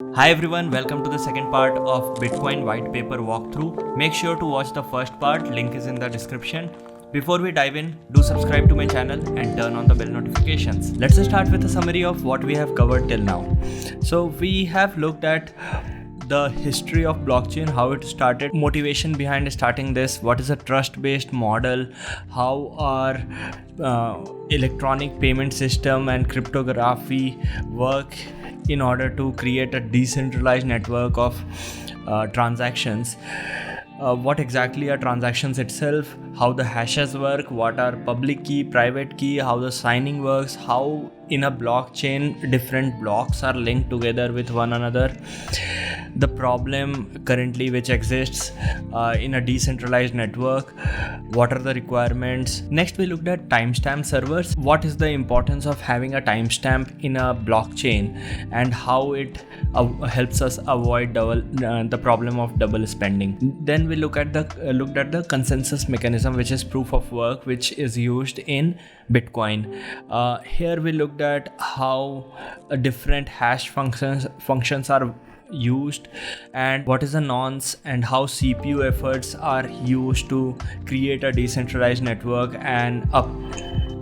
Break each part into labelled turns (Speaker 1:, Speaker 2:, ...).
Speaker 1: Hi everyone, welcome to the second part of Bitcoin Whitepaper walkthrough. Make sure to watch the first part, link is in the description. Before we dive in, do subscribe to my channel and turn on the bell notifications. Let's start with a summary of what we have covered till now. So we have looked at the history of blockchain, how it started, motivation behind starting this, what is a trust-based model, how our electronic payment system and cryptography work in order to create a decentralized network of transactions. What exactly are transactions itself, how the hashes work, what are public key, private key, how the signing works, how in a blockchain different blocks are linked together with one another, the problem currently which exists in a decentralized network, what are the requirements. Next we looked at timestamp servers, what is the importance of having a timestamp in a blockchain and how it helps us avoid the problem of double spending. Then we looked at the consensus mechanism, which is proof of work, which is used in Bitcoin. Here we looked at how different hash functions are used and what is the nonce and how CPU efforts are used to create a decentralized network and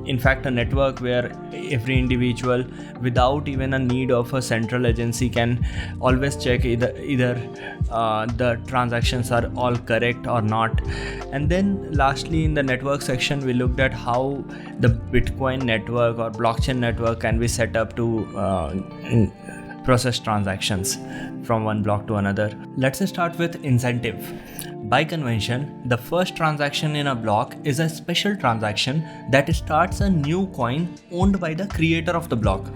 Speaker 1: in fact a network where every individual without even a need of a central agency can always check either the transactions are all correct or not. And then lastly in the network section we looked at how the Bitcoin network or blockchain network can be set up to process transactions from one block to another. Let's start with incentive. By convention, the first transaction in a block is a special transaction that starts a new coin owned by the creator of the block.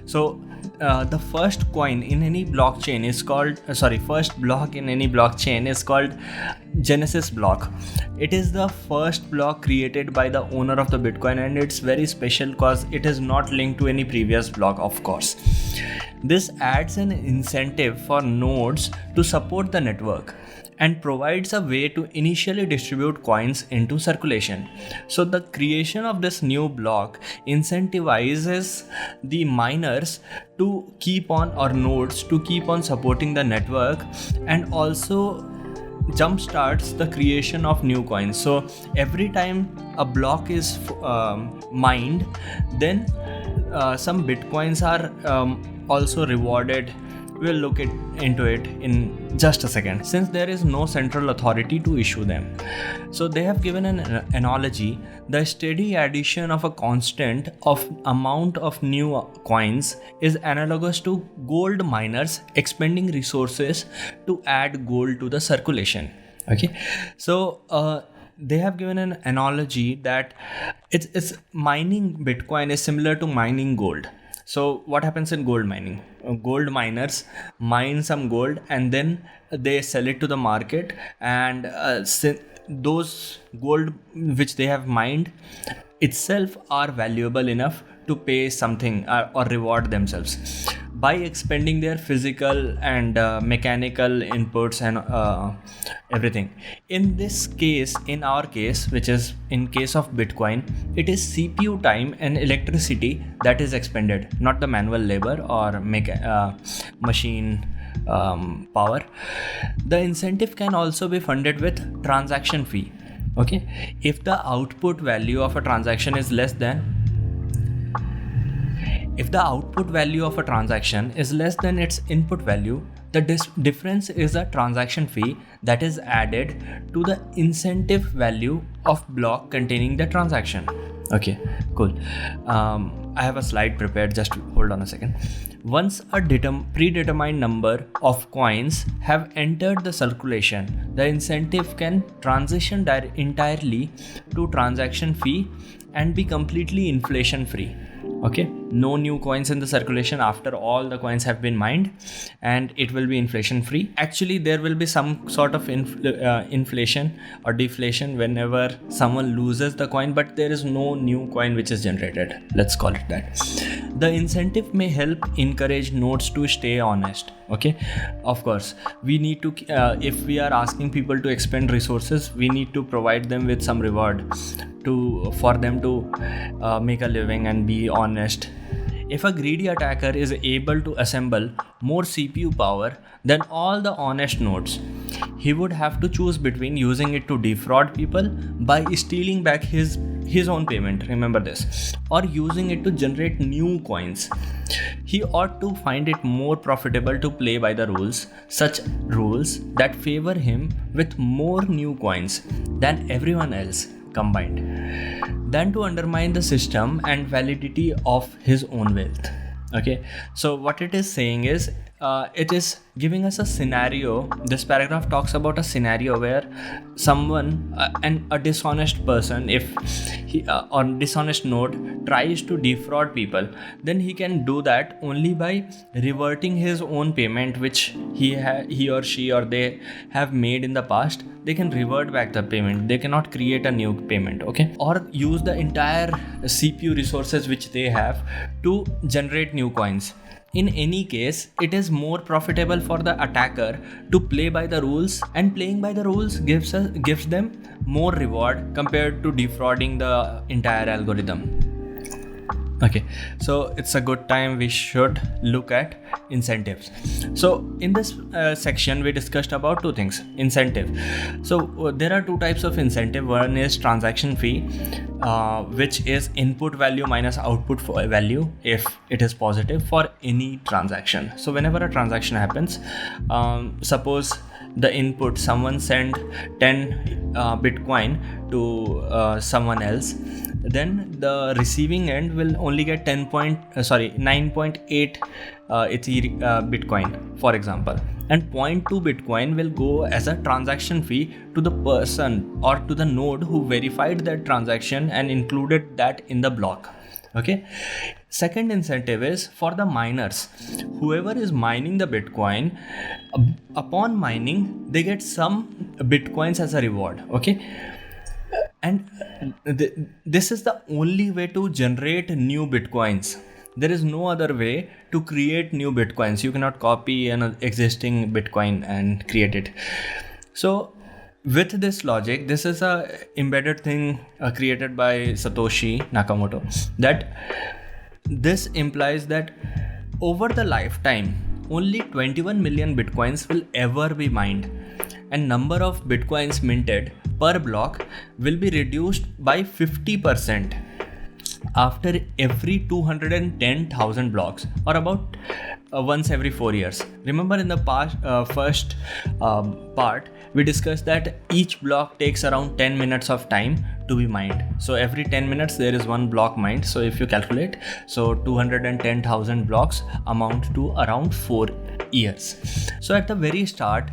Speaker 1: So the first coin in any blockchain is called first block in any blockchain is called Genesis block. It is the first block created by the owner of the Bitcoin and it's very special because it is not linked to any previous block, of course. This adds an incentive for nodes to support the network and provides a way to initially distribute coins into circulation. So the creation of this new block incentivizes the miners to keep on, or nodes to keep on supporting the network, and also jumpstarts the creation of new coins. So every time a block is mined, then some bitcoins are also rewarded. We'll look into it in just a second, since there is no central authority to issue them. So they have given an analogy: the steady addition of a constant of amount of new coins is analogous to gold miners expending resources to add gold to the circulation. Okay, so they have given an analogy that it's mining Bitcoin is similar to mining gold. So what happens in gold mining? Gold miners mine some gold and then they sell it to the market, and those gold which they have mined itself are valuable enough to pay something or reward themselves by expending their physical and mechanical inputs and everything. In this case, in our case, which is in case of Bitcoin, it is CPU time and electricity that is expended, not the manual labor or machine power. The incentive can also be funded with transaction fee. Okay, if the output value of a transaction is less than its input value, the difference is a transaction fee that is added to the incentive value of block containing the transaction. Okay, cool. I have a slide prepared, just hold on a second. Once a predetermined number of coins have entered the circulation, the incentive can transition entirely to transaction fee and be completely inflation free. Okay, no new coins in the circulation after all the coins have been mined, and it will be inflation free. Actually, there will be some sort of inflation or deflation whenever someone loses the coin, but there is no new coin which is generated. Let's call it that. The incentive may help encourage nodes to stay honest. Okay, of course, we need to if we are asking people to expend resources, we need to provide them with some reward for them to make a living and be honest If a greedy attacker is able to assemble more CPU power than all the honest nodes, he would have to choose between using it to defraud people by stealing back his own payment, remember this, or using it to generate new coins. He ought to find it more profitable to play by the rules, such rules that favor him with more new coins than everyone else combined, than to undermine the system and validity of his own wealth. Okay, so what it is saying is, it is giving us a scenario. This paragraph talks about a scenario where someone, a dishonest person, if he or dishonest node tries to defraud people, then he can do that only by reverting his own payment, which he or she or they have made in the past. They can revert back the payment. They cannot create a new payment, okay, or use the entire CPU resources which they have to generate new coins. In any case, it is more profitable for the attacker to play by the rules, and playing by the rules gives them more reward compared to defrauding the entire algorithm. Okay, so it's a good time we should look at incentives. So in this section we discussed about two things. Incentive. So there are two types of incentive. One is transaction fee, which is input value minus output value if it is positive for any transaction. So whenever a transaction happens, suppose the input, someone send 10 Bitcoin to someone else, then the receiving end will only get 9.8 Bitcoin, for example, and 0.2 Bitcoin will go as a transaction fee to the person or to the node who verified that transaction and included that in the block. Okay. Second incentive is for the miners. Whoever is mining the Bitcoin, upon mining, they get some Bitcoins as a reward. Okay. And this is the only way to generate new Bitcoins. There is no other way to create new Bitcoins. You cannot copy an existing Bitcoin and create it. So with this logic, this is a embedded thing created by Satoshi Nakamoto, that this implies that over the lifetime, only 21 million Bitcoins will ever be mined, and number of Bitcoins minted per block will be reduced by 50% after every 210,000 blocks, or about once every 4 years. Remember in the first part, we discussed that each block takes around 10 minutes of time to be mined. So every 10 minutes there is one block mined. So if you calculate, so 210,000 blocks amount to around 4 years. So at the very start,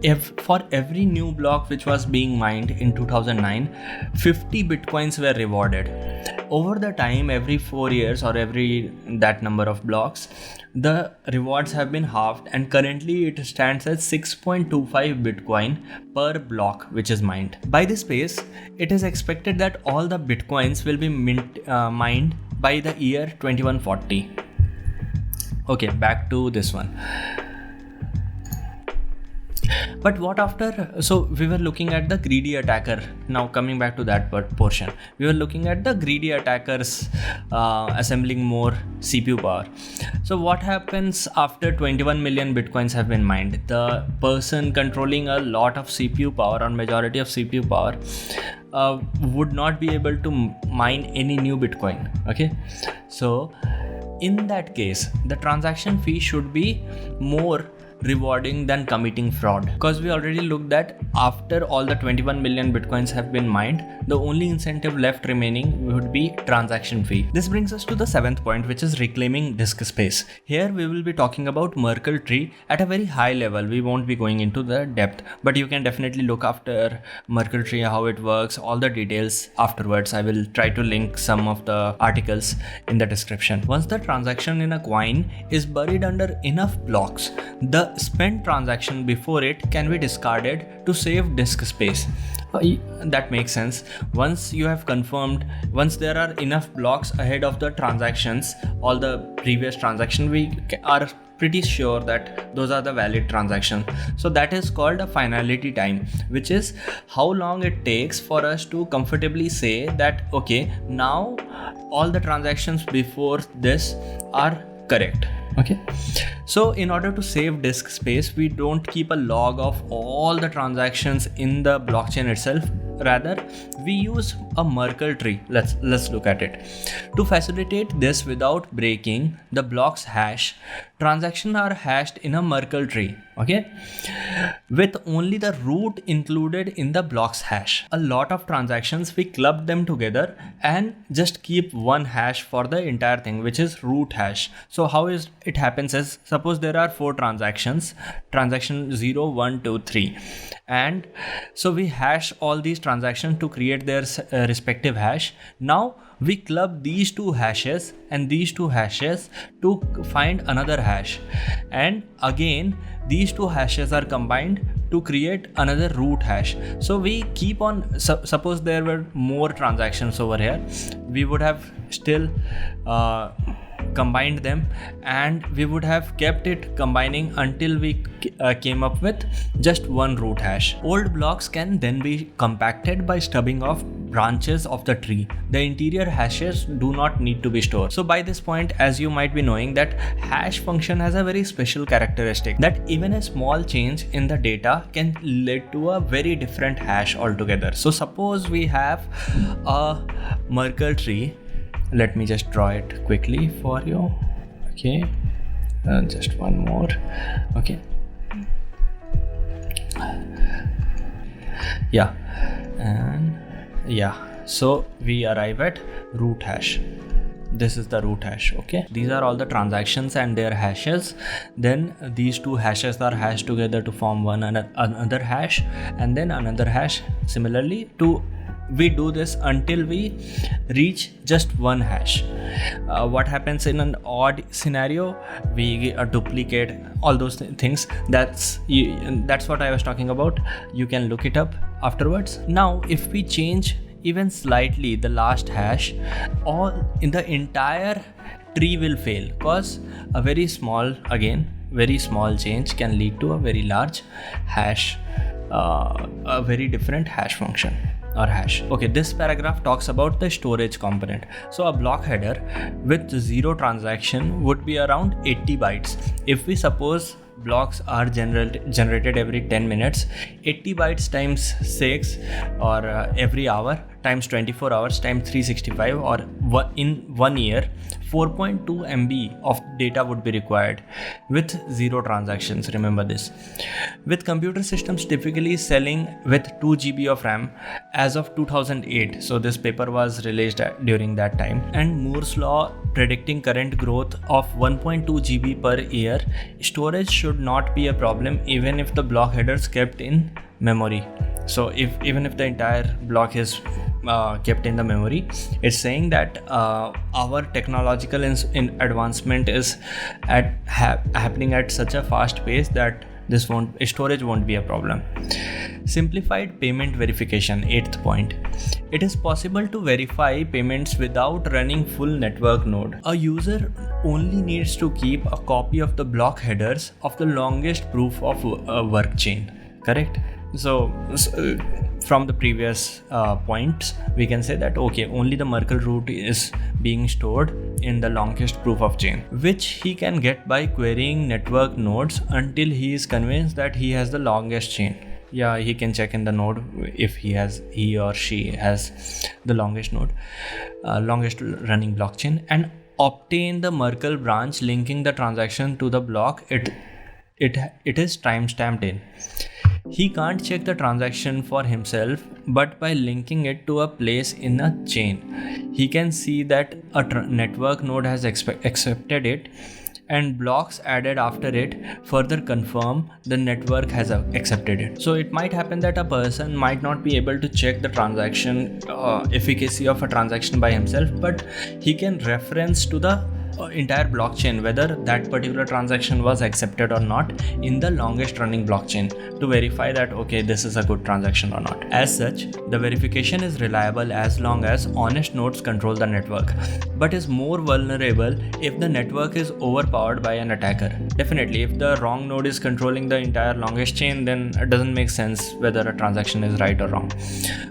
Speaker 1: if for every new block which was being mined in 2009, 50 Bitcoins were rewarded. Over the time, every 4 years or every that number of blocks, the rewards have been halved, and currently it stands at 6.25 Bitcoin per block which is mined. By this pace, it is expected that all the Bitcoins will be mined by the year 2140. Okay, back to this one. But what after? So we were looking at the greedy attacker. Now coming back to that portion, we were looking at the greedy attackers assembling more CPU power. So what happens after 21 million Bitcoins have been mined? The person controlling a lot of CPU power, or majority of CPU power, would not be able to mine any new Bitcoin. Okay, so in that case, the transaction fee should be more rewarding than committing fraud, because we already looked at after all the 21 million Bitcoins have been mined, the only incentive left remaining would be transaction fee. This brings us to the seventh point, which is reclaiming disk space. Here we will be talking about Merkle tree at a very high level. We won't be going into the depth, but you can definitely look after Merkle tree, how it works, all the details afterwards. I will try to link some of the articles in the description. Once the transaction in a coin is buried under enough blocks, the spent transaction before it can be discarded to save disk space. That makes sense. Once you have confirmed, once there are enough blocks ahead of the transactions, all the previous transaction, we are pretty sure that those are the valid transactions. So that is called a finality time, which is how long it takes for us to comfortably say that okay, now all the transactions before this are correct. Okay, so in order to save disk space, we don't keep a log of all the transactions in the blockchain itself. Rather, we use a Merkle tree. Let's look at it. To facilitate this without breaking the block's hash, transactions are hashed in a Merkle tree, okay, with only the root included in the block's hash. A lot of transactions, we club them together and just keep one hash for the entire thing, which is root hash. So how is it happens is, suppose there are 4 transactions, transaction 0, 1, 2, 3, and so we hash all these transactions to create their respective hash. Now we club these 2 hashes and these 2 hashes to find another hash, and again these 2 hashes are combined to create another root hash. So we keep on, suppose there were more transactions over here, we would have still combined them, and we would have kept it combining until we came up with just one root hash. Old blocks can then be compacted by stubbing off branches of the tree. The interior hashes do not need to be stored. So by this point, as you might be knowing, that hash function has a very special characteristic, that even a small change in the data can lead to a very different hash altogether. So suppose we have a Merkle tree. Let me just draw it quickly for you. Okay, just one more. Okay, yeah, and yeah, so we arrive at root hash. This is the root hash. Okay, these are all the transactions and their hashes. Then these 2 hashes are hashed together to form one another hash, and then another hash. Similarly, we do this until we reach just one hash. What happens in an odd scenario? We duplicate all those things. That's what I was talking about. You can look it up afterwards. Now, if we change even slightly the last hash, all in the entire tree will fail, because a very small change can lead to a very large hash, a very different hash function or hash. Okay, this paragraph talks about the storage component. So a block header with 0 transaction would be around 80 bytes. If we suppose blocks are generated every 10 minutes, 80 bytes times 6, or every hour times 24 hours times 365, or in 1 year, 4.2 MB of data would be required with 0 transactions. Remember this. With computer systems typically selling with 2 GB of RAM as of 2008, so this paper was released during that time, and Moore's law predicting current growth of 1.2 GB per year, storage should not be a problem even if the block headers kept in memory. So even if the entire block is kept in the memory, it's saying that our technological advancement is happening at such a fast pace that storage won't be a problem. Simplified payment verification, 8th point. It is possible to verify payments without running full network node. A user only needs to keep a copy of the block headers of the longest proof of work chain. Correct? So from the previous points, we can say that okay, only the Merkle root is being stored in the longest proof of chain, which he can get by querying network nodes until he is convinced that he has the longest chain. Yeah, he can check in the node if he or she has the longest node, longest running blockchain, and obtain the Merkle branch linking the transaction to the block it is timestamped in. He can't check the transaction for himself, but by linking it to a place in a chain, he can see that a network node has accepted it, and blocks added after it further confirm the network has accepted it. So it might happen that a person might not be able to check the transaction efficacy of a transaction by himself, but he can reference to the entire blockchain whether that particular transaction was accepted or not in the longest running blockchain to verify that okay, this is a good transaction or not. As such, the verification is reliable as long as honest nodes control the network, but is more vulnerable if the network is overpowered by an attacker. Definitely, if the wrong node is controlling the entire longest chain, then it doesn't make sense whether a transaction is right or wrong.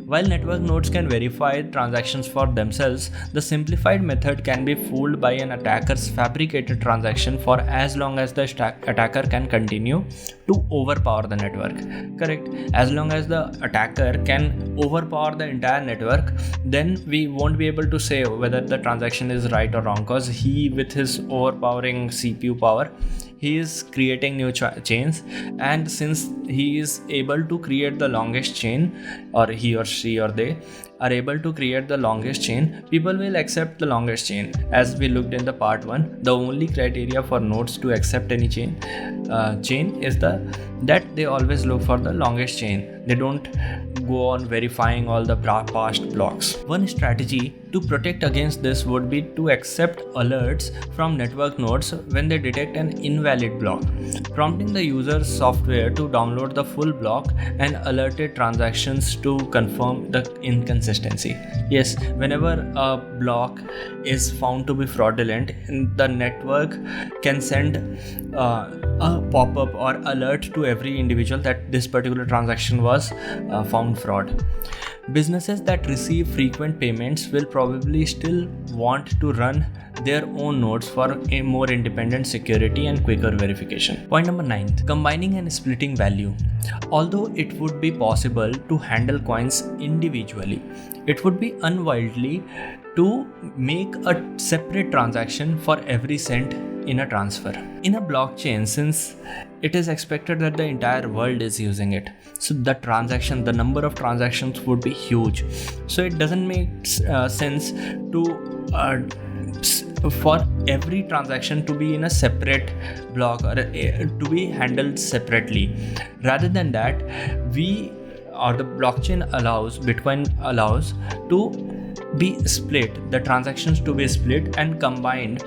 Speaker 1: While network nodes can verify transactions for themselves, the simplified method can be fooled by an attacker's fabricated transaction for as long as the attacker can continue to overpower the network. Correct? As long as the attacker can overpower the entire network, then we won't be able to say whether the transaction is right or wrong, because he, with his overpowering CPU power, he is creating new chains, and since he is able to create the longest chain, or he or she or they are able to create the longest chain, people will accept the longest chain. As we looked in the part 1, the only criteria for nodes to accept any chain is that they always look for the longest chain. They don't go on verifying all the past blocks. One strategy to protect against this would be to accept alerts from network nodes when they detect an invalid block, prompting the user's software to download the full block and alerted transactions to confirm the inconsistency. Yes, whenever a block is found to be fraudulent, the network can send a pop-up or alert to every individual that this particular transaction was found fraud. Businesses that receive frequent payments will probably still want to run their own nodes for a more independent security and quicker verification. Point number 9, combining and splitting value. Although it would be possible to handle coins individually, it would be unwieldy to make a separate transaction for every cent in a transfer. In a blockchain, since it is expected that the entire world is using it, so the number of transactions would be huge. So it doesn't make sense to for every transaction to be in a separate block or to be handled separately. Rather than that, the Bitcoin allows to be split, the transactions to be split and combined,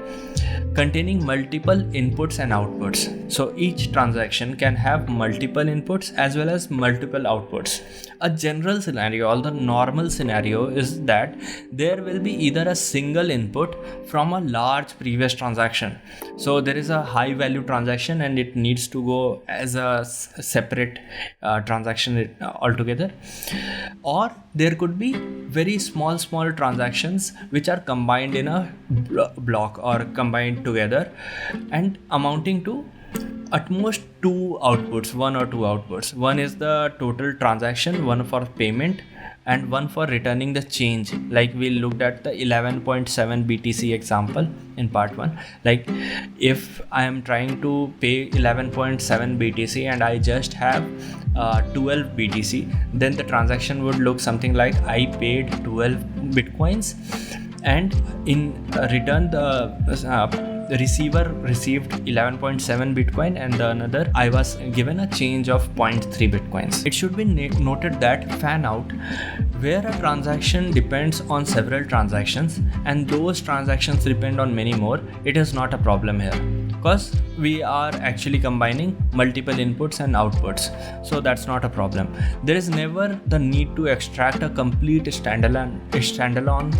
Speaker 1: containing multiple inputs and outputs. So each transaction can have multiple inputs as well as multiple outputs. A general scenario, or the normal scenario, is that there will be either a single input from a large previous transaction. So there is a high value transaction and it needs to go as a separate transaction altogether. Or there could be very small transactions which are combined in a block or combined together and amounting to at most one or two outputs. One is the total transaction, one for payment and one for returning the change. Like we looked at the 11.7 BTC example in part 1. Like if I am trying to pay 11.7 BTC and I just have 12 BTC, then the transaction would look something like I paid 12 Bitcoins and in return the receiver received 11.7 Bitcoin and the another I was given a change of 0.3 Bitcoins. It should be noted that fan out, where a transaction depends on several transactions and those transactions depend on many more, it is not a problem here because we are actually combining multiple inputs and outputs, so that's not a problem. There is never the need to extract a complete standalone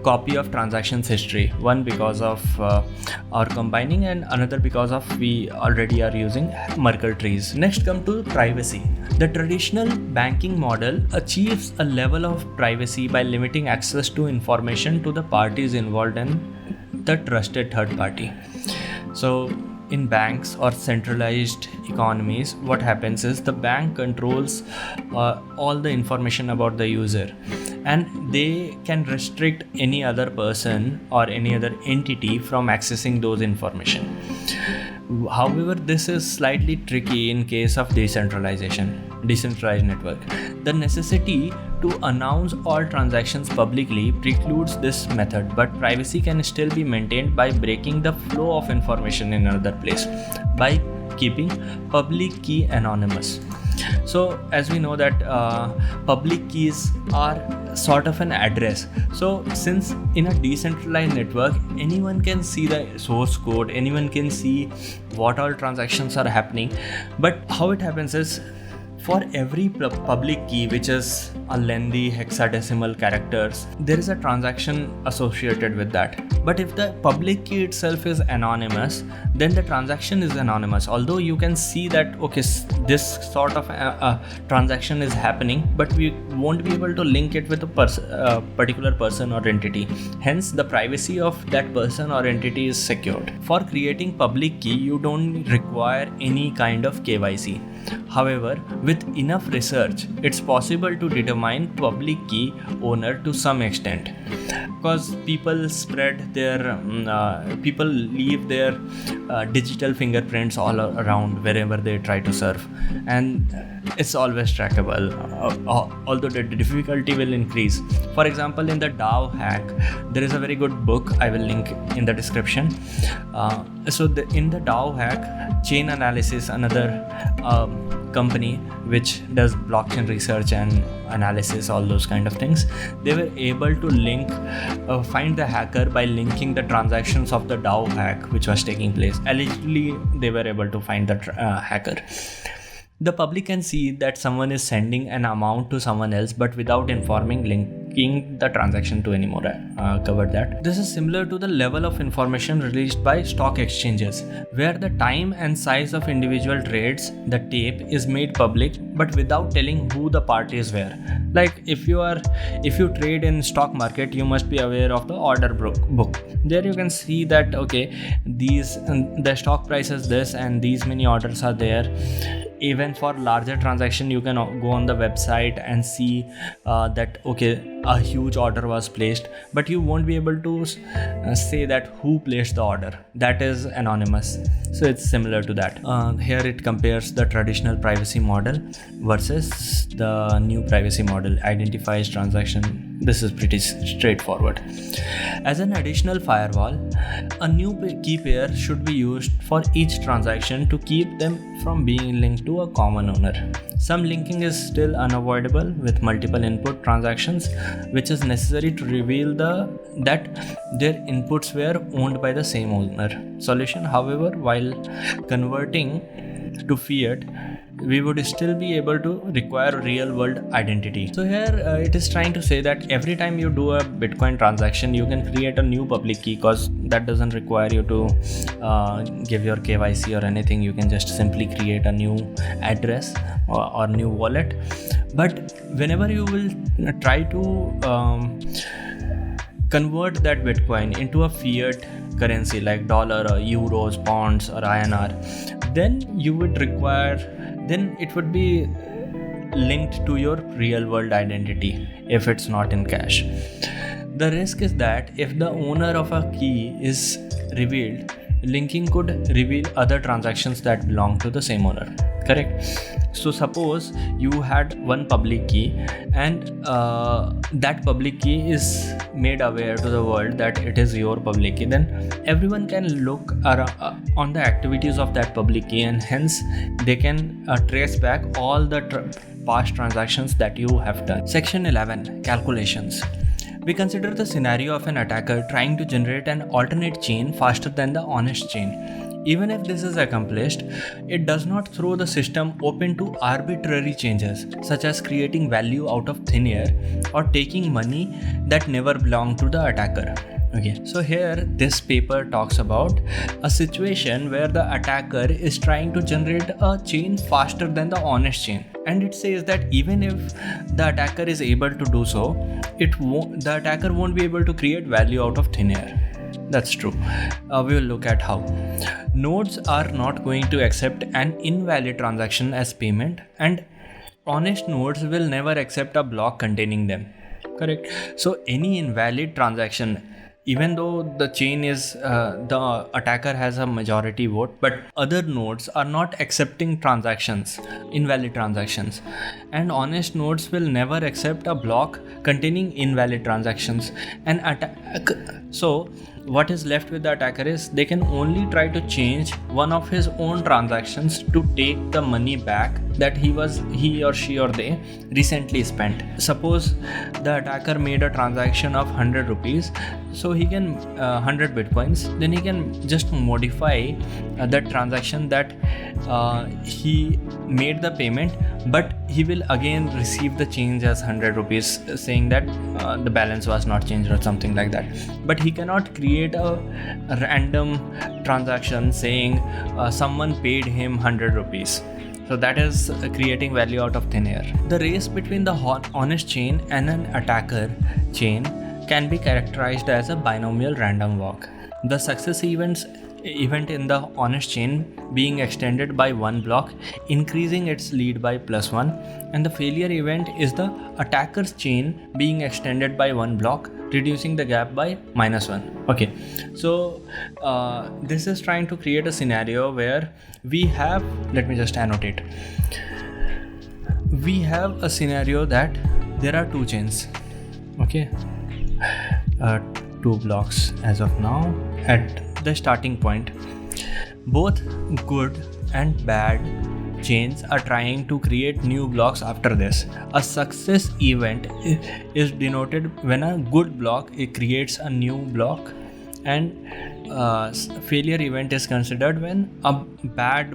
Speaker 1: copy of transactions history, one because of our combining and another because of we already are using Merkle trees. Next come to privacy. The traditional banking model achieves a level of privacy by limiting access to information to the parties involved in the trusted third party. So in banks or centralized economies, what happens is the bank controls all the information about the user and they can restrict any other person or any other entity from accessing those information. However, this is slightly tricky in case of decentralized network. The necessity to announce all transactions publicly precludes this method, but privacy can still be maintained by breaking the flow of information in another place by keeping public key anonymous. So as we know that public keys are sort of an address. So since in a decentralized network, anyone can see the source code, anyone can see what all transactions are happening. But how it happens is, for every public key, which is a lengthy hexadecimal characters, there is a transaction associated with that. But if the public key itself is anonymous, then the transaction is anonymous. Although you can see that, okay, this sort of transaction is happening, but we won't be able to link it with a particular person or entity. Hence, the privacy of that person or entity is secured. For creating public key, you don't require any kind of KYC. However, with enough research, it's possible to determine public key owner to some extent, because people leave their digital fingerprints all around wherever they try to surf, and it's always trackable, although the difficulty will increase. For example, in the DAO hack, there is a very good book, I will link in the description. In the DAO hack, Chain Analysis, another company which does blockchain research and analysis, all those kind of things, they were able to find the hacker by linking the transactions of the DAO hack which was taking place. Allegedly, they were able to find the hacker. The public can see that someone is sending an amount to someone else, but without linking the transaction to anymore. Covered that. This is similar to the level of information released by stock exchanges, where the time and size of individual trades, the tape, is made public, but without telling who the parties were. Like if you trade in stock market, you must be aware of the order book. There you can see that, okay, the stock price is this and these many orders are there. Even for larger transaction, you can go on the website and see that, okay, a huge order was placed, but you won't be able to say that who placed the order. That is anonymous. So it's similar to that. Here it compares the traditional privacy model versus the new privacy model, identifies transaction. This is pretty straightforward. As an additional firewall, a new key pair should be used for each transaction to keep them from being linked to a common owner. Some linking is still unavoidable with multiple input transactions, which is necessary to reveal that their inputs were owned by the same owner. Solution, however, while converting to fiat, we would still be able to require real world identity. So here it is trying to say that every time you do a Bitcoin transaction, you can create a new public key, because that doesn't require you to give your KYC or anything. You can just simply create a new address or new wallet. But whenever you will try to convert that Bitcoin into a fiat currency like dollar or euros, pounds or INR, then it would be linked to your real world identity if it's not in cash. The risk is that if the owner of a key is revealed, linking could reveal other transactions that belong to the same owner. Correct? So suppose you had one public key and that public key is made aware to the world that it is your public key, then everyone can look on the activities of that public key, and hence they can trace back all the past transactions that you have done. Section 11, calculations. We consider the scenario of an attacker trying to generate an alternate chain faster than the honest chain. Even if this is accomplished, it does not throw the system open to arbitrary changes, such as creating value out of thin air or taking money that never belonged to the attacker. Okay, so here this paper talks about a situation where the attacker is trying to generate a chain faster than the honest chain, and it says that even if the attacker is able to do so, the attacker won't be able to create value out of thin air. That's true. We will look at how. Nodes are not going to accept an invalid transaction as payment, and honest nodes will never accept a block containing them. Correct? So any invalid transaction, even though the chain is the attacker has a majority vote, but other nodes are not accepting transactions, invalid transactions, and honest nodes will never accept a block containing invalid transactions. So what is left with the attacker is they can only try to change one of his own transactions to take the money back that he or she or they recently spent. Suppose the attacker made a transaction of 100 rupees, so he can 100 bitcoins, then he can just modify that transaction that he made the payment, but he will again receive the change as 100 rupees, saying that the balance was not changed or something like that. But he cannot create a random transaction saying someone paid him 100 rupees. So that is creating value out of thin air. The race between the honest chain and an attacker chain can be characterized as a binomial random walk. The success event in the honest chain being extended by one block, increasing its lead by +1, and the failure event is the attacker's chain being extended by one block, reducing the gap by -1. Okay, so this is trying to create a scenario where we have, let me just annotate, we have a scenario that there are two chains, okay, two blocks as of now at the starting point. Both good and bad chains are trying to create new blocks after this. A success event is denoted when a good block creates a new block, and failure event is considered when a bad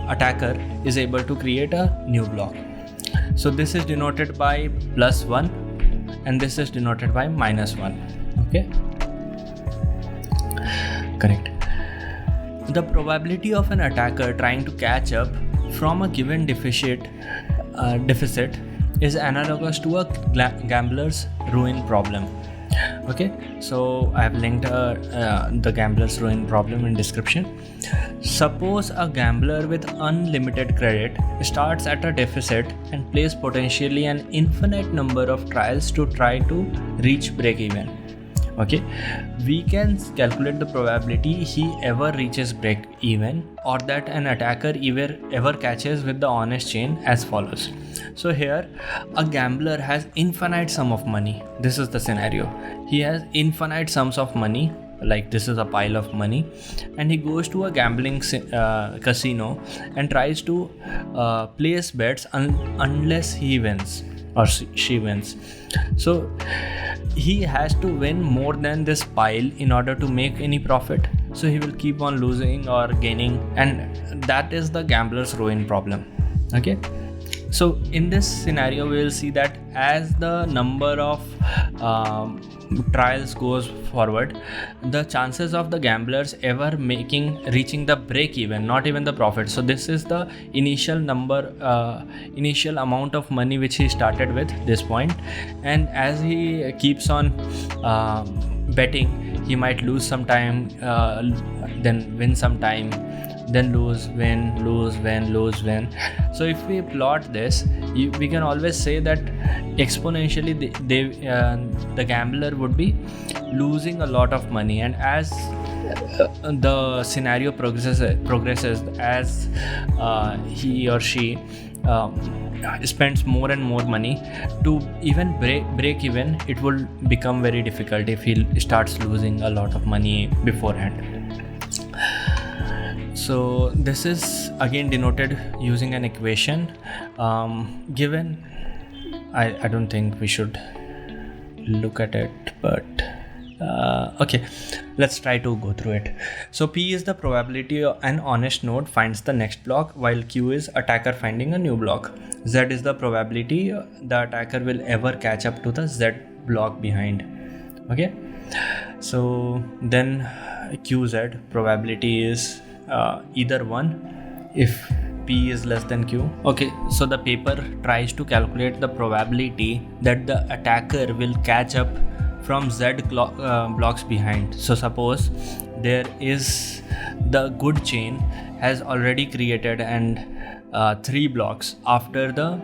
Speaker 1: attacker is able to create a new block. So this is denoted by +1 and this is denoted by -1. Okay, correct. The probability of an attacker trying to catch up from a given deficit is analogous to a gambler's ruin problem. Okay, so I have linked the gambler's ruin problem in description. Suppose a gambler with unlimited credit starts at a deficit and plays potentially an infinite number of trials to try to reach break even. Okay, we can calculate the probability he ever reaches break even, or that an attacker ever catches with the honest chain, as follows. So here a gambler has infinite sum of money. This is the scenario. He has infinite sums of money, like this is a pile of money, and he goes to a gambling casino and tries to place bets unless he wins or she wins. So he has to win more than this pile in order to make any profit. So he will keep on losing or gaining, and that is the gambler's ruin problem. Okay, so in this scenario we will see that as the number of trials goes forward, the chances of the gamblers ever reaching the break even, not even the profit. So this is the initial amount of money which he started with this point, and as he keeps on betting, he might lose some time, then win some time, then lose, win, lose, win, lose, win. So if we plot this, we can always say that exponentially the gambler would be losing a lot of money, and as the scenario progresses, as he or she spends more and more money to even break even, it will become very difficult if he starts losing a lot of money beforehand. So this is again denoted using an equation given. I don't think we should look at it, but okay, let's try to go through it. So P is the probability an honest node finds the next block, while Q is attacker finding a new block. Z is the probability the attacker will ever catch up to the Z block behind. Okay, so then QZ probability is either 1 if P is less than Q. Okay, so the paper tries to calculate the probability that the attacker will catch up from Z blocks behind. So suppose there is the good chain has already created and 3 blocks after the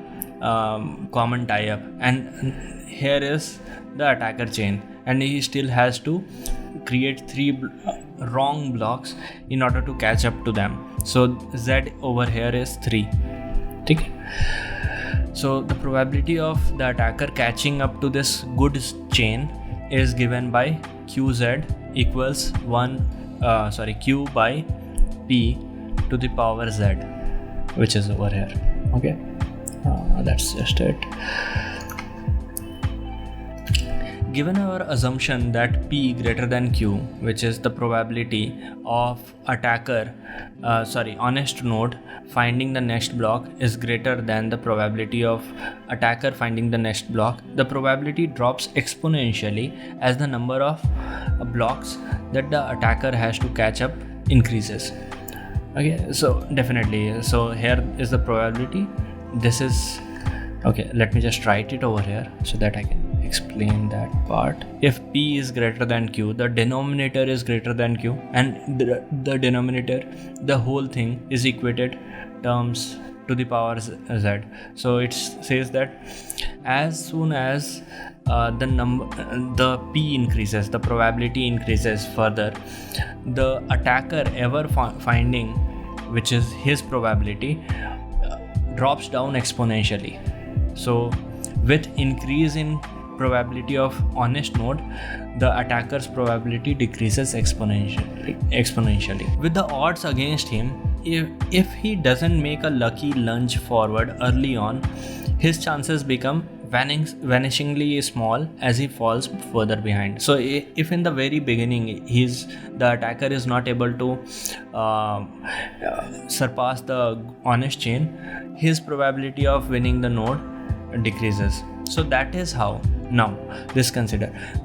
Speaker 1: common tie-up, and here is the attacker chain, and he still has to create 3 wrong blocks in order to catch up to them. So Z over here is 3. Okay. So the probability of the attacker catching up to this good chain is given by qz equals q by p to the power z, which is over here. Okay, that's just it. Given our assumption that p greater than q, which is the probability of honest node finding the next block is greater than the probability of attacker finding the next block, the probability drops exponentially as the number of blocks that the attacker has to catch up increases. Okay, so definitely, so here is the probability. This is okay, let me just write it over here so that I can explain that part. If p is greater than q, the denominator is greater than q, and the denominator, the whole thing is equated terms to the power z. So it says that as soon as the p increases, the probability increases further, the attacker ever finding, which is his probability, drops down exponentially. So with increase in probability of honest node, the attacker's probability decreases exponentially. With the odds against him, if he doesn't make a lucky lunge forward early on, his chances become vanishingly small as he falls further behind. So if in the very beginning the attacker is not able to surpass the honest chain, his probability of winning the node decreases. So that is how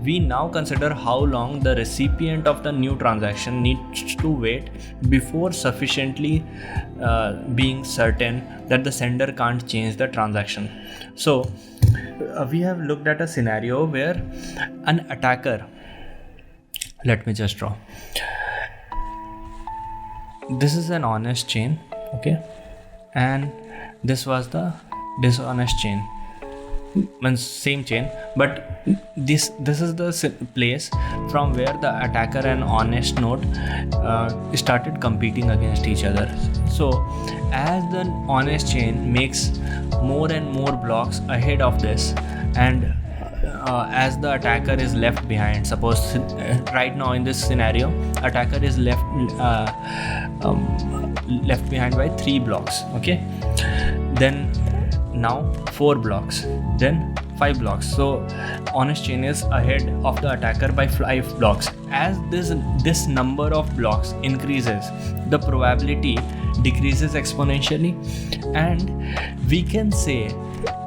Speaker 1: we now consider how long the recipient of the new transaction needs to wait before sufficiently being certain that the sender can't change the transaction. So we have looked at a scenario where an attacker, let me just draw, this is an honest chain, okay, and this was the dishonest chain, same chain, but this is the place from where the attacker and honest node started competing against each other. So as the honest chain makes more and more blocks ahead of this, and as the attacker is left behind, suppose right now in this scenario attacker is left behind by 3 blocks, okay, then now 4 blocks, then 5 blocks. So honest chain is ahead of the attacker by 5 blocks. As this number of blocks increases, the probability decreases exponentially, and we can say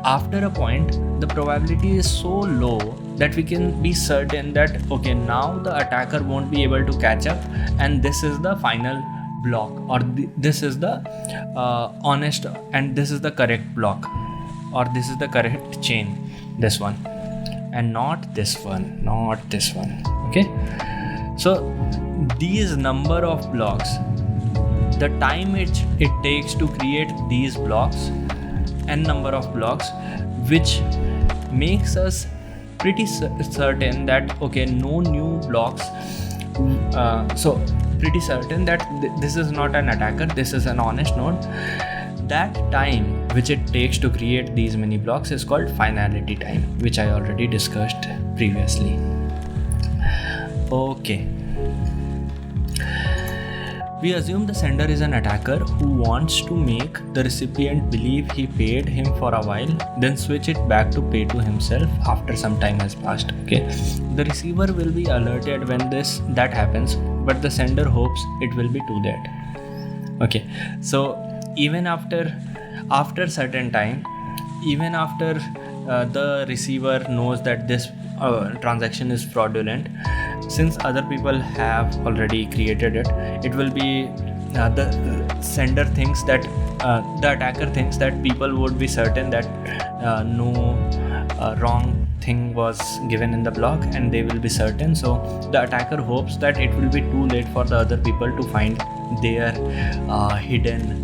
Speaker 1: after a point the probability is so low that we can be certain that okay, now the attacker won't be able to catch up, and this is the final block, or this is the honest, and this is the correct block, or this is the correct chain, this one, and not this one, okay. So these number of blocks, the time it takes to create these blocks, n number of blocks, which makes us pretty certain that okay, no new blocks, so pretty certain that this is not an attacker, this is an honest node. That time which it takes to create these many blocks is called finality time, which I already discussed previously. Okay, we assume the sender is an attacker who wants to make the recipient believe he paid him for a while, then switch it back to pay to himself after some time has passed. Okay, the receiver will be alerted when that happens, but the sender hopes it will be too late. Okay, so even after certain time, even after the receiver knows that this transaction is fraudulent, since other people have already created it, it will be the sender thinks that the attacker thinks that people would be certain that no wrong thing was given in the block, and they will be certain. So the attacker hopes that it will be too late for the other people to find their hidden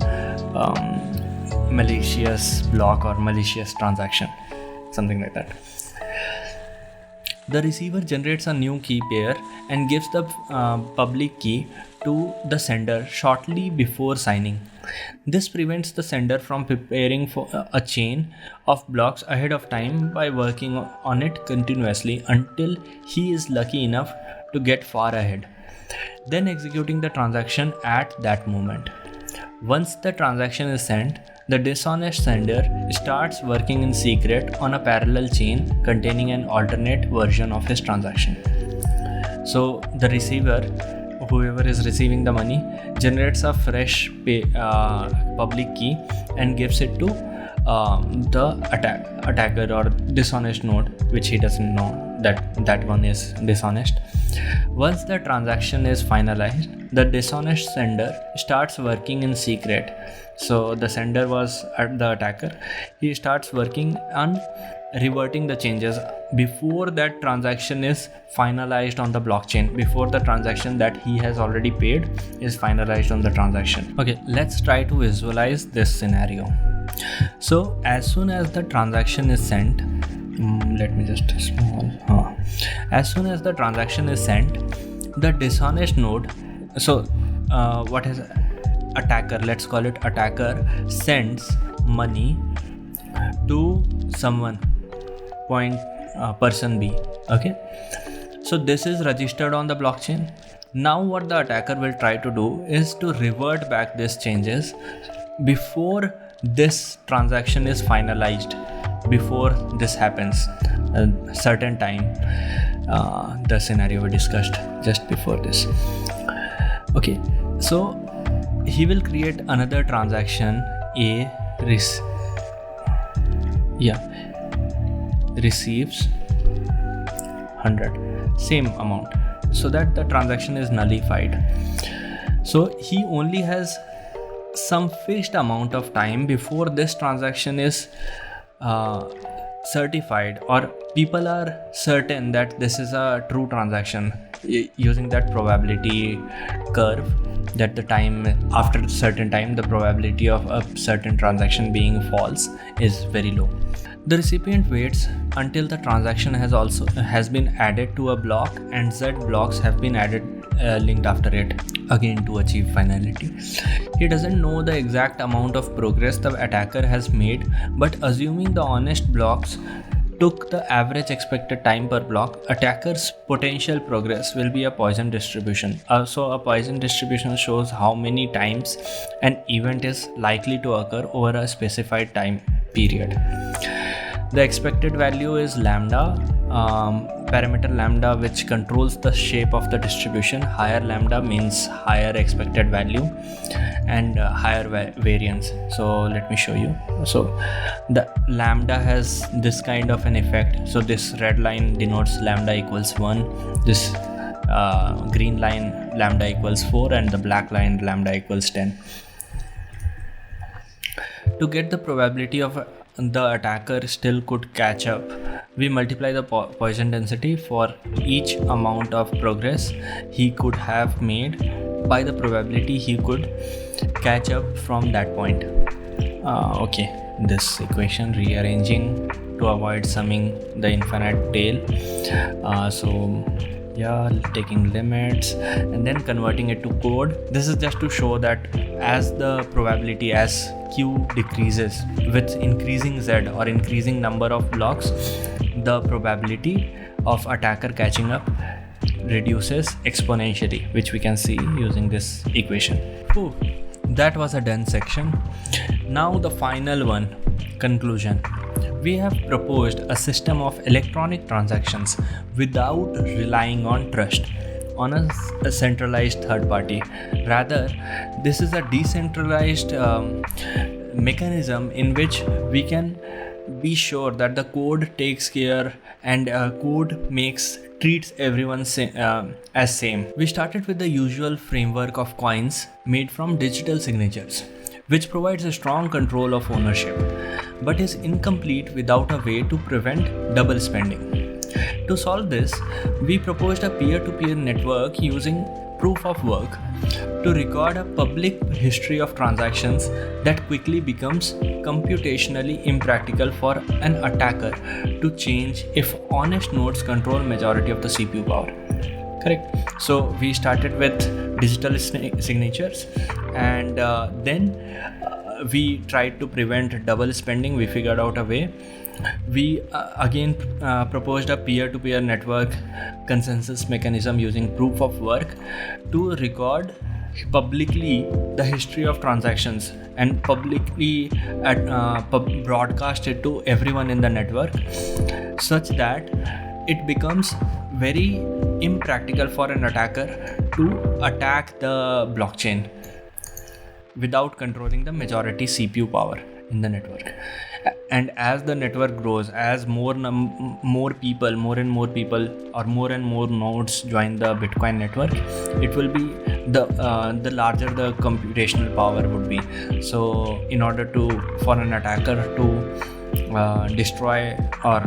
Speaker 1: malicious block or malicious transaction, something like that. The receiver generates a new key pair and gives the public key to the sender shortly before signing. This prevents the sender from preparing for a chain of blocks ahead of time by working on it continuously until he is lucky enough to get far ahead, then executing the transaction at that moment. Once the transaction is sent, the dishonest sender starts working in secret on a parallel chain containing an alternate version of his transaction. So the receiver, whoever is receiving the money, generates a fresh public key and gives it to the attacker or dishonest node, which he doesn't know that one is dishonest. Once the transaction is finalized, the dishonest sender starts working in secret. So the sender was at the attacker. He starts working on reverting the changes before that transaction is finalized on the blockchain, before the transaction that he has already paid is finalized on the transaction. Okay, let's try to visualize this scenario. So as soon as the transaction is sent, as soon as the transaction is sent, the dishonest node, what is attacker, let's call it attacker, sends money to someone, person B. Okay, so this is registered on the blockchain. Now what the attacker will try to do is to revert back these changes before this transaction is finalized, before this happens, a certain time, the scenario we discussed just before this. Okay, so he will create another transaction, A receives 100, same amount, so that the transaction is nullified. So he only has some fixed amount of time before this transaction is certified, or people are certain that this is a true transaction using that probability curve, that the time after a certain time the probability of a certain transaction being false is very low. The recipient waits until the transaction has been added to a block and Z blocks have been added linked after it, again to achieve finality. He doesn't know the exact amount of progress the attacker has made, but assuming the honest blocks took the average expected time per block, attacker's potential progress will be a Poisson distribution. So a Poisson distribution shows how many times an event is likely to occur over a specified time period. The expected value is lambda, parameter lambda, which controls the shape of the distribution. Higher lambda means higher expected value and higher variance. So let me show you. So the lambda has this kind of an effect. So this red line denotes lambda equals 1, this green line lambda equals 4, and the black line lambda equals 10. To get the probability of the attacker still could catch up, we multiply the Poisson density for each amount of progress he could have made by the probability he could catch up from that point. Okay, this equation rearranging to avoid summing the infinite tail. Taking limits and then converting it to code. This is just to show that as the probability, as Q decreases with increasing Z or increasing number of blocks, the probability of attacker catching up reduces exponentially, which we can see using this equation. That was a dense section. Now the final one, conclusion. We have proposed a system of electronic transactions without relying on trust on a centralized third party. Rather, this is a decentralized mechanism in which we can be sure that the code takes care and code treats everyone as same. We started with the usual framework of coins made from digital signatures, which provides a strong control of ownership, but is incomplete without a way to prevent double spending. To solve this, we proposed a peer-to-peer network using proof of work to record a public history of transactions that quickly becomes computationally impractical for an attacker to change if honest nodes control majority of the CPU power. Correct. So we started with digital signatures, and then we tried to prevent double spending. We figured out a way. We again proposed a peer-to-peer network consensus mechanism using proof of work to record publicly the history of transactions and publicly broadcast it to everyone in the network, such that it becomes very impractical for an attacker to attack the blockchain without controlling the majority CPU power in the network. And as the network grows, as more and more people or more and more nodes join the Bitcoin network, it will be the larger the computational power would be. So in order for an attacker to destroy or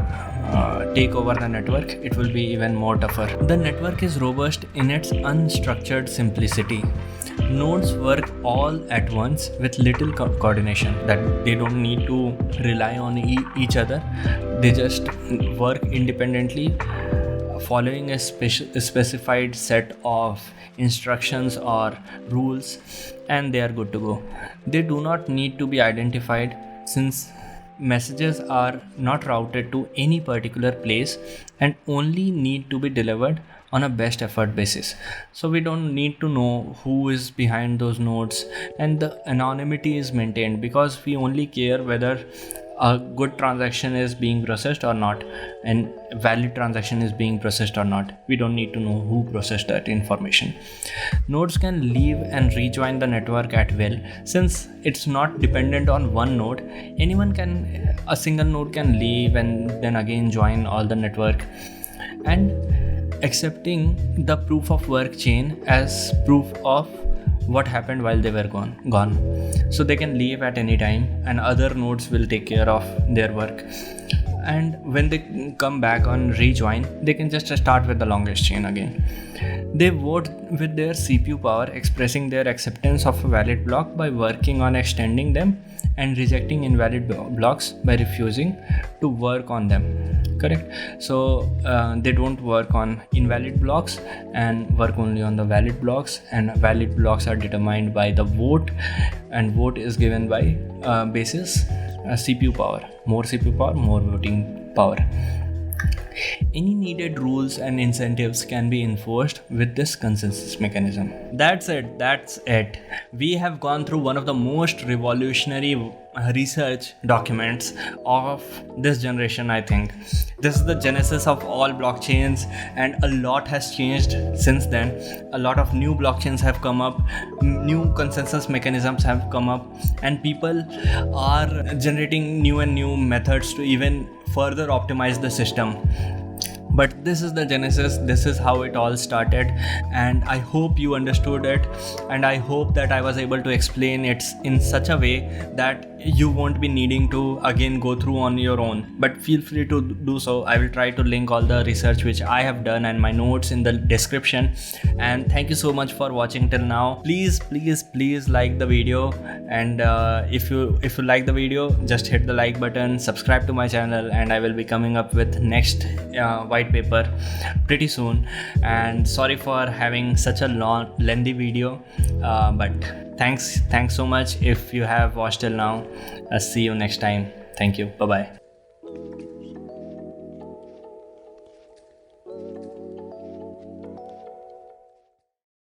Speaker 1: take over the network, it will be even more tougher. The network is robust in its unstructured simplicity. Nodes work all at once with little coordination, that they don't need to rely on each other. They just work independently following a specified set of instructions or rules, and they are good to go. They do not need to be identified, since messages are not routed to any particular place and only need to be delivered on a best effort basis. So we don't need to know who is behind those nodes, and the anonymity is maintained because we only care whether a good transaction is being processed or not, and valid transaction is being processed or not. We don't need to know who processed that information. Nodes can leave and rejoin the network at will, since it's not dependent on one node. A single node can leave and then again join all the network, and accepting the proof of work chain as proof of what happened while they were gone. So they can leave at any time and other nodes will take care of their work, and when they come back on rejoin, they can just start with the longest chain again. They vote with their CPU power, expressing their acceptance of a valid block by working on extending them, and rejecting invalid blocks by refusing to work on them. Correct. So they don't work on invalid blocks and work only on the valid blocks, and valid blocks are determined by the vote, and vote is given by basis CPU power. More CPU power, more voting power. Any needed rules and incentives can be enforced with this consensus mechanism. That's it. We have gone through one of the most revolutionary research documents of this generation, I think. This is the genesis of all blockchains, and a lot has changed since then. A lot of new blockchains have come up, new consensus mechanisms have come up, and people are generating new and new methods to even further optimize the system. But this is the genesis, this is how it all started, and I hope you understood it, and I hope that I was able to explain it in such a way that you won't be needing to again go through on your own. But feel free to do so. I will try to link all the research which I have done and my notes in the description. And thank you so much for watching till now. Please like the video, and if you like the video, just hit the like button, subscribe to my channel, and I will be coming up with next white paper pretty soon. And sorry for having such a lengthy video, but thanks so much if you have watched till now. I'll see you next time. Thank you. Bye bye.